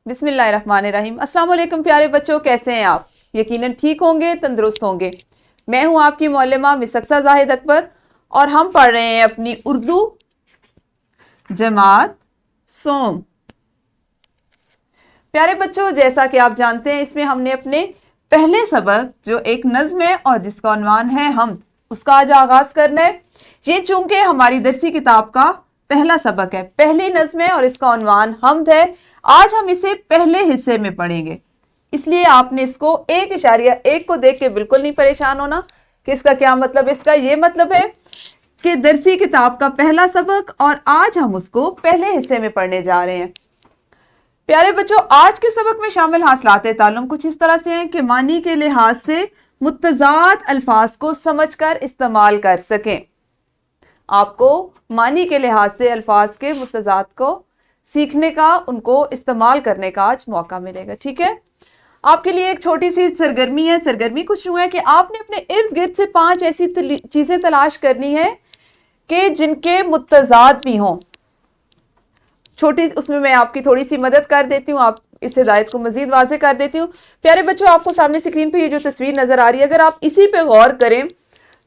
बिस्मिल्लाहिर्रहमानिर्रहीम। अस्सलाम वालेकुम प्यारे बच्चों, कैसे हैं आप? यकीनन ठीक होंगे, तंदुरुस्त होंगे। मैं हूं आपकी मौलमा मिस अक्सा जाहिद अकबर और हम पढ़ रहे हैं अपनी उर्दू जमात सोम। प्यारे बच्चों, जैसा कि आप जानते हैं, इसमें हमने अपने पहले सबक जो एक नज़्म है और जिसका उन्वान है हम, उसका आज आगाज करना है। ये चूंकि हमारी दरसी किताब का पहला सबक है, पहली नज़्म है और इसका उन्वान हमद है। आज हम इसे पहले हिस्से में पढ़ेंगे, इसलिए आपने इसको 1.1 को देख के बिल्कुल नहीं परेशान होना कि इसका क्या मतलब। इसका ये मतलब है कि दरसी किताब का पहला सबक और आज हम उसको पहले हिस्से में पढ़ने जा रहे हैं। प्यारे बच्चों, आज के सबक में शामिल हासिलात ताल्लुम कुछ इस तरह से हैं कि मानी के लिहाज से मुत्तज़ाद अल्फाज को समझकर इस्तेमाल कर सकें। आपको मानी के लिहाज से अल्फाज के मुत्तज़ाद को सीखने का, उनको इस्तेमाल करने का आज मौका मिलेगा। ठीक है, आपके लिए एक छोटी सी सरगर्मी है। सरगर्मी कुछ यूं है कि आपने अपने इर्द गिर्द से 5 ऐसी चीजें तलाश करनी है कि जिनके मुत्तज़ाद भी हों। छोटी उसमें मैं आपकी थोड़ी सी मदद कर देती हूँ, आप इस हिदायत को मजीद वाज़े कर देती हूँ। प्यारे बच्चों, आपको सामने स्क्रीन पे ये जो तस्वीर नजर आ रही है, अगर आप इसी पे गौर करें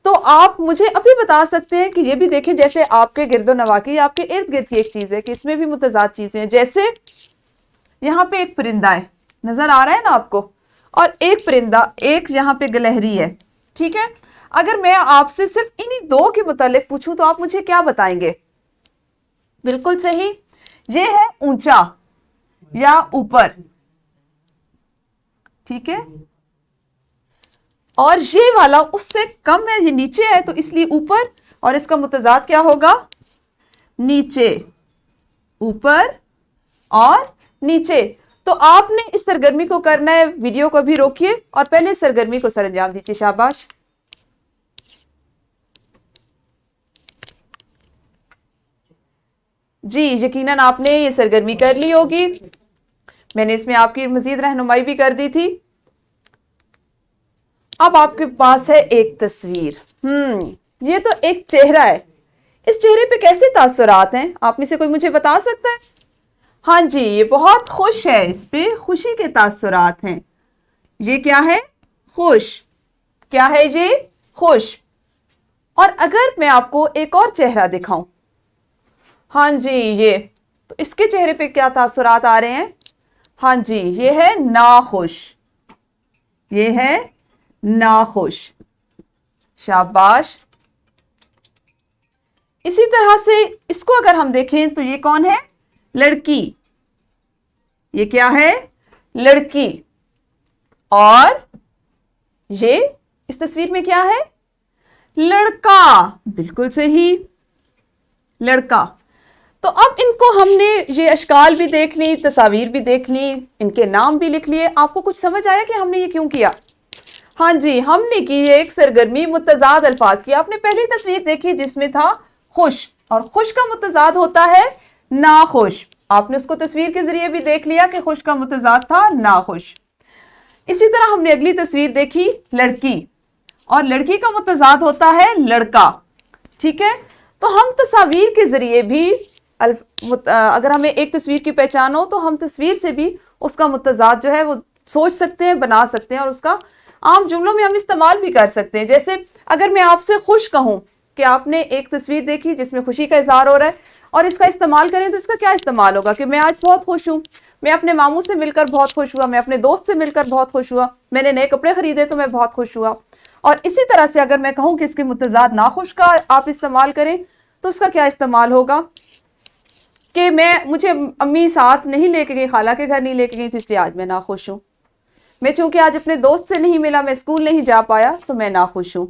तो आप मुझे अभी बता सकते हैं कि ये भी देखें, जैसे आपके गिरदो नवा की, आपके इर्द गिर्द की एक चीज है कि इसमें भी मुतज़ाद चीजें हैं। जैसे यहाँ पे एक परिंदा है, नजर आ रहा है ना आपको, और एक परिंदा, एक यहाँ पे गिलहरी है। ठीक है, अगर मैं आपसे सिर्फ इन्हीं दो के मुतालिक पूछूं तो आप मुझे क्या बताएंगे? बिल्कुल सही, ये है ऊंचा या ऊपर। ठीक है, और ये वाला उससे कम है, ये नीचे है, तो इसलिए ऊपर, और इसका मुतज़ाद क्या होगा? नीचे, ऊपर और नीचे। तो आपने इस सरगर्मी को करना है, वीडियो को भी रोकिए और पहले इस सरगर्मी को सरअंजाम दीजिए। शाबाश। जी, यकीनन आपने ये सरगर्मी कर ली होगी, मैंने इसमें आपकी मजीद रहनुमाई भी कर दी थी। अब आपके पास है एक तस्वीर। ये तो एक चेहरा है, इस चेहरे पे कैसे तासुरात हैं? आप में से कोई मुझे बता सकता है? हाँ जी, ये बहुत खुश है, इस पे खुशी के तासुरात हैं। ये क्या है? खुश। क्या है ये? खुश। और अगर मैं आपको एक और चेहरा दिखाऊं, हाँ जी, ये तो इसके चेहरे पे क्या तासुरात आ रहे हैं? हाँ जी, ये है नाखुश। ये है नाखुश। शाबाश। इसी तरह से इसको अगर हम देखें तो ये कौन है? लड़की। ये क्या है? लड़की। और ये इस तस्वीर में क्या है? लड़का। बिल्कुल सही, लड़का। तो अब इनको हमने ये अशकाल भी देख ली, तस्वीर भी देख ली, इनके नाम भी लिख लिए। आपको कुछ समझ आया कि हमने ये क्यों किया? हाँ जी, हमने की एक सरगर्मी मुत्तज़ाद अल्फाज की। आपने पहली तस्वीर देखी जिसमें था खुश, और खुश का मुत्तज़ाद होता है नाखुश। आपने उसको तस्वीर के जरिए भी देख लिया कि खुश का मुत्तज़ाद था नाखुश। इसी तरह हमने अगली तस्वीर देखी लड़की, और लड़की का मुत्तज़ाद होता है लड़का। ठीक है, तो हम तस्वीर के जरिए भी अगर हमें एक तस्वीर की पहचान हो तो हम तस्वीर से भी उसका मुत्तज़ाद जो है वो सोच सकते हैं, बना सकते हैं, और उसका आम जुमलों में हम इस्तेमाल भी कर सकते हैं। जैसे अगर मैं आपसे खुश कहूं कि आपने एक तस्वीर देखी जिसमें खुशी का इजहार हो रहा है और इसका इस्तेमाल करें, तो इसका क्या इस्तेमाल होगा? कि मैं आज बहुत खुश हूं, मैं अपने मामू से मिलकर बहुत खुश हुआ, मैं अपने दोस्त से मिलकर बहुत खुश हुआ, मैंने नए कपड़े खरीदे तो मैं बहुत खुश हुआ। और इसी तरह से अगर मैं कहूं कि इसके मुत्तज़ाद नाखुश का आप इस्तेमाल करें तो उसका क्या इस्तेमाल होगा? कि मुझे अम्मी साथ नहीं लेके गई, खाला के घर नहीं लेके गई, तो इसलिए आज मैं नाखुश हूं। मैं चूंकि आज अपने दोस्त से नहीं मिला, मैं स्कूल नहीं जा पाया, तो मैं नाखुश हूं।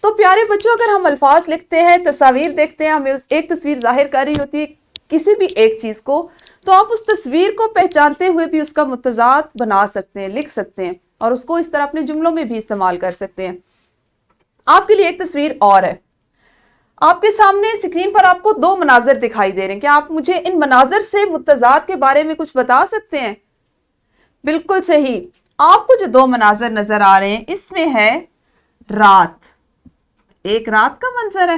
तो प्यारे बच्चों, अगर हम अल्फाज लिखते हैं, तस्वीर देखते हैं, हमें उस एक तस्वीर जाहिर कर रही होती है किसी भी एक चीज को, तो आप उस तस्वीर को पहचानते हुए भी उसका मुत्तज़ाद बना सकते हैं, लिख सकते हैं, और उसको इस तरह अपने जुमलों में भी इस्तेमाल कर सकते हैं। आपके लिए एक तस्वीर और है। आपके सामने स्क्रीन पर आपको 2 मनाजर दिखाई दे रहे हैं। क्या आप मुझे इन मनाजर से मुत्तज़ाद के बारे में कुछ बता सकते हैं? बिल्कुल सही, आपको जो 2 मनाजर नजर आ रहे हैं, इसमें है रात, एक रात का मंजर है,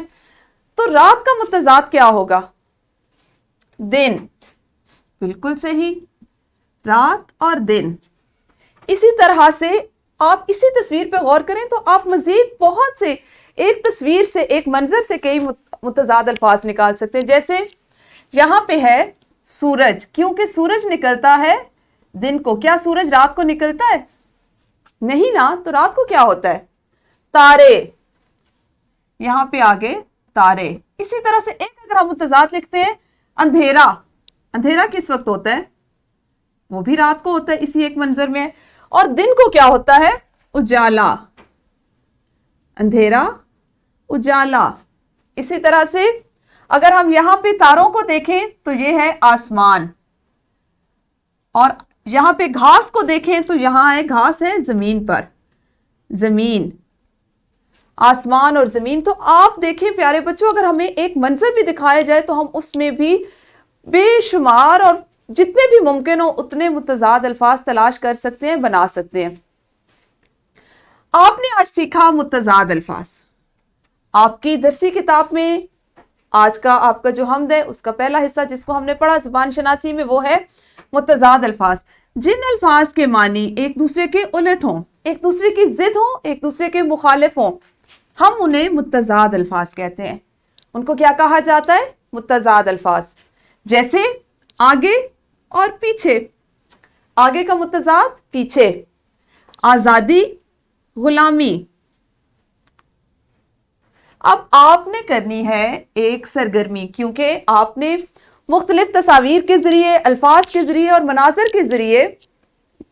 तो रात का मुत्तज़ाद क्या होगा? दिन। बिल्कुल सही, रात और दिन। इसी तरह से आप इसी तस्वीर पे गौर करें तो आप मजीद बहुत से एक तस्वीर से, एक मंजर से कई मुतजाद अल्फाज निकाल सकते हैं। जैसे यहाँ पे है सूरज, क्योंकि सूरज निकलता है दिन को। क्या सूरज रात को निकलता है? नहीं ना, तो रात को क्या होता है? तारे, यहाँ पे आगे तारे। इसी तरह से एक अगर हम मुतजाद लिखते हैं, अंधेरा, अंधेरा किस वक्त होता है? वो भी रात को होता है, इसी एक मंजर में। और दिन को क्या होता है? उजाला, अंधेरा उजाला। इसी तरह से अगर हम यहाँ पे तारों को देखें तो ये है आसमान, और यहाँ पे घास को देखें तो यहाँ है घास है जमीन पर, जमीन। आसमान और जमीन। तो आप देखें प्यारे बच्चों, अगर हमें एक मंजर भी दिखाया जाए तो हम उसमें भी बेशुमार और जितने भी मुमकिन हो उतने मुतजाद अल्फाज तलाश कर सकते हैं, बना सकते हैं। आपने आज सीखा मुतजाद अल्फाज। आपकी दरसी किताब में आज का आपका जो हमद है उसका पहला हिस्सा जिसको हमने पढ़ा ज़ुबान शनासी में, वो है मुतजाद अल्फाज। जिन अल्फाज के मानी एक दूसरे के उलट हों, एक दूसरे की जिद हो, एक दूसरे के मुखालिफ हों, हम उन्हें मुतजाद अल्फाज कहते हैं। उनको क्या कहा जाता है? मुतजाद अल्फाज। जैसे आगे और पीछे, आगे का मुतजाद पीछे, आजादी गुलामी। अब आपने करनी है एक सरगर्मी, क्योंकि आपने मुख्तलिफ तस्वीर के जरिए, अल्फाज के जरिए और मनाज़र के जरिए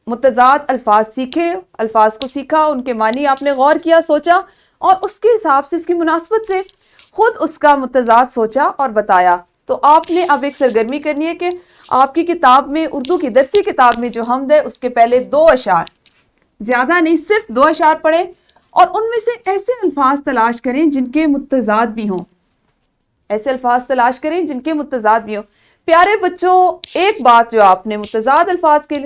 मुतजाद अल्फाज सीखे, अल्फाज को सीखा, उनके मानी आपने गौर किया, सोचा, और उसके हिसाब से, उसकी मुनासबत से खुद उसका मुतजाद सोचा और बताया। तो आपने अब एक सरगर्मी करनी है कि आपकी किताब में, उर्दू की दरसी किताब में जो हमद है उसके पहले 2 अशार, ज़्यादा नहीं, सिर्फ 2 अशार पढ़ें और उनमें से ऐसे अल्फाज तलाश करें जिनके मुतजाद भी हों, ऐसे अल्फाज तलाश करें जिनके मुतजाद भी हों। प्यारे बच्चों, एक बात जो आपने मुतजाद अल्फाज के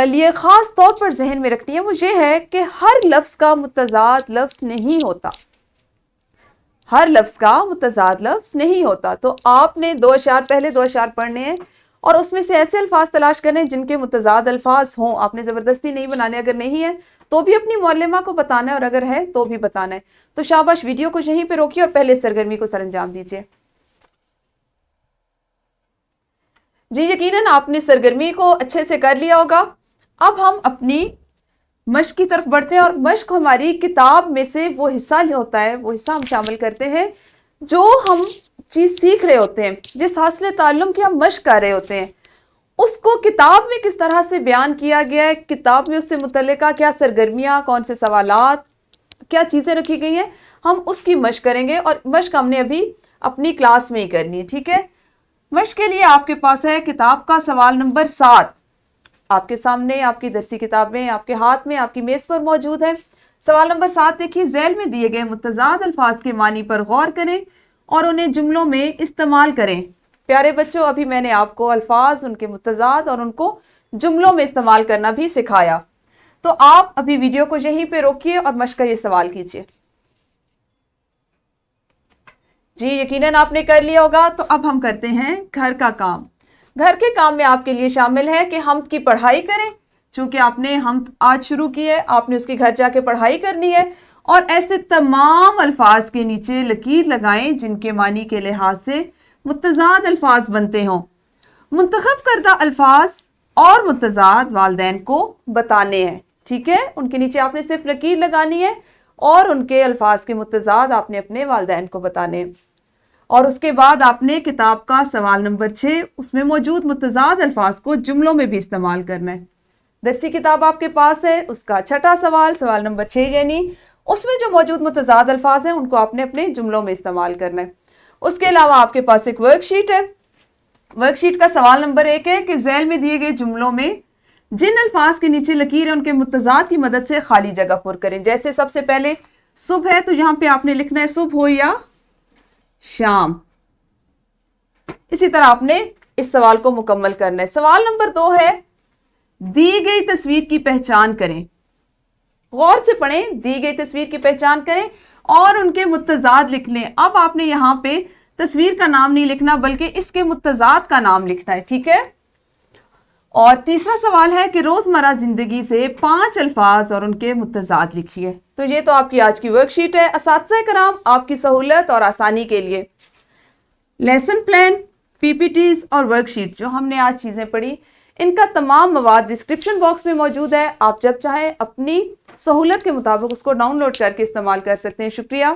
लिए ख़ास तौर पर जहन में रखनी है वो ये है कि हर लफ्ज़ का मुतजाद लफ्ज़ नहीं होता, हर लफ्ज़ का मुतजाद लफ्ज़ नहीं होता। तो आपने 2 अशार, पहले 2 अशार पढ़ने हैं और उसमें से ऐसे अल्फाज तलाश करने जिनके मुतजाद अल्फाज हों। आपने ज़बरदस्ती नहीं बनाने, अगर नहीं है तो भी अपनी मौलमा को बताना है और अगर है तो भी बताना है। तो शाबाश, वीडियो को यहीं पे रोकिए और पहले सरगर्मी को सरअंजाम दीजिए। जी यकीनन आपने सरगर्मी को अच्छे से कर लिया होगा। अब हम अपनी मश्क की तरफ बढ़ते हैं और मश्क हमारी किताब में से वो हिस्सा होता है, वो हिस्सा हम शामिल करते हैं जो हम चीज़ सीख रहे होते हैं, जिस हासिल ताल्लुम की हम मश्क कर रहे होते हैं, उसको किताब में किस तरह से बयान किया गया है, किताब में उससे मुतल्लिका क्या सरगर्मियाँ, कौन से सवालात, क्या चीज़ें रखी गई हैं, हम उसकी मश्क करेंगे। और मश्क हमने अभी अपनी क्लास में ही करनी है, ठीक है। मश्क के लिए आपके पास है किताब का सवाल नंबर 7, आपके सामने, आपकी दरसी किताब में, आपके हाथ में, आपकी मेज़ पर मौजूद है। सवाल नंबर 7 देखिए, ज़ैल में दिए गए मुतजाद अल्फाज के मानी पर गौर करें और उन्हें जुमलों में इस्तेमाल करें। प्यारे बच्चों, अभी मैंने आपको अल्फाज, उनके मुतजाद और उनको जुमलों में इस्तेमाल करना भी सिखाया। तो आप अभी वीडियो को यहीं पे रोकिए और मश्क का ये सवाल कीजिए। जी यकीनन आपने कर लिया होगा। तो अब हम करते हैं घर का काम। घर के काम में आपके लिए शामिल है कि हम्द की पढ़ाई करें। चूंकि आपने हम्द आज शुरू की है, आपने उसकी घर जाके पढ़ाई करनी है और ऐसे तमाम अल्फाज के नीचे लकीर लगाएं जिनके मानी के लिहाज से मुतजाद अल्फाज बनते हों। मुंतखब करदा अल्फाज और मुतजाद वालदैन को बताने हैं, ठीक है। उनके नीचे आपने सिर्फ लकीर लगानी है और उनके अल्फाज के मुतजाद आपने अपने वालदैन को बताने हैं। और उसके बाद आपने किताब का सवाल नंबर 6, उसमें मौजूद मुतजाद अल्फाज को जुमलों में भी इस्तेमाल करना है। दरसी किताब आपके पास है, उसका छठा सवाल, सवाल नंबर 6, यानी उसमें जो मौजूद मुतजाद अल्फाज हैं उनको आपने अपने जुमलों में इस्तेमाल करना है। उसके अलावा आपके पास एक वर्कशीट है। वर्कशीट का सवाल नंबर 1 है कि ज़ैल में दिए गए जुमलों में जिन अल्फाज के नीचे लकीर है उनके मुतजाद की मदद से खाली जगह पुर करें। जैसे सबसे पहले सुबह है तो यहाँ पे आपने लिखना है सुबह हो या शाम। इसी तरह आपने इस सवाल को मुकम्मल करना है। सवाल नंबर 2 है, दी गई तस्वीर की पहचान करें। गौर से पढ़ें, दी गई तस्वीर की पहचान करें और उनके मुतजाद लिख लें। अब आपने यहाँ पे तस्वीर का नाम नहीं लिखना बल्कि इसके मुतजाद का नाम लिखना है, ठीक है। اور تیسرا سوال ہے کہ روزمرہ زندگی سے 5 الفاظ اور ان کے متضاد لکھیے. تو یہ تو آپ کی آج کی ورک شیٹ ہے. اساتذہ کرام، آپ کی سہولت اور آسانی کے لیے لیسن پلان، پی پی ٹیز اور ورک شیٹ جو ہم نے آج چیزیں پڑھی، ان کا تمام مواد ڈسکرپشن باکس میں موجود ہے. آپ جب چاہیں اپنی سہولت کے مطابق اس کو ڈاؤن لوڈ کر کے استعمال کر سکتے ہیں. شکریہ.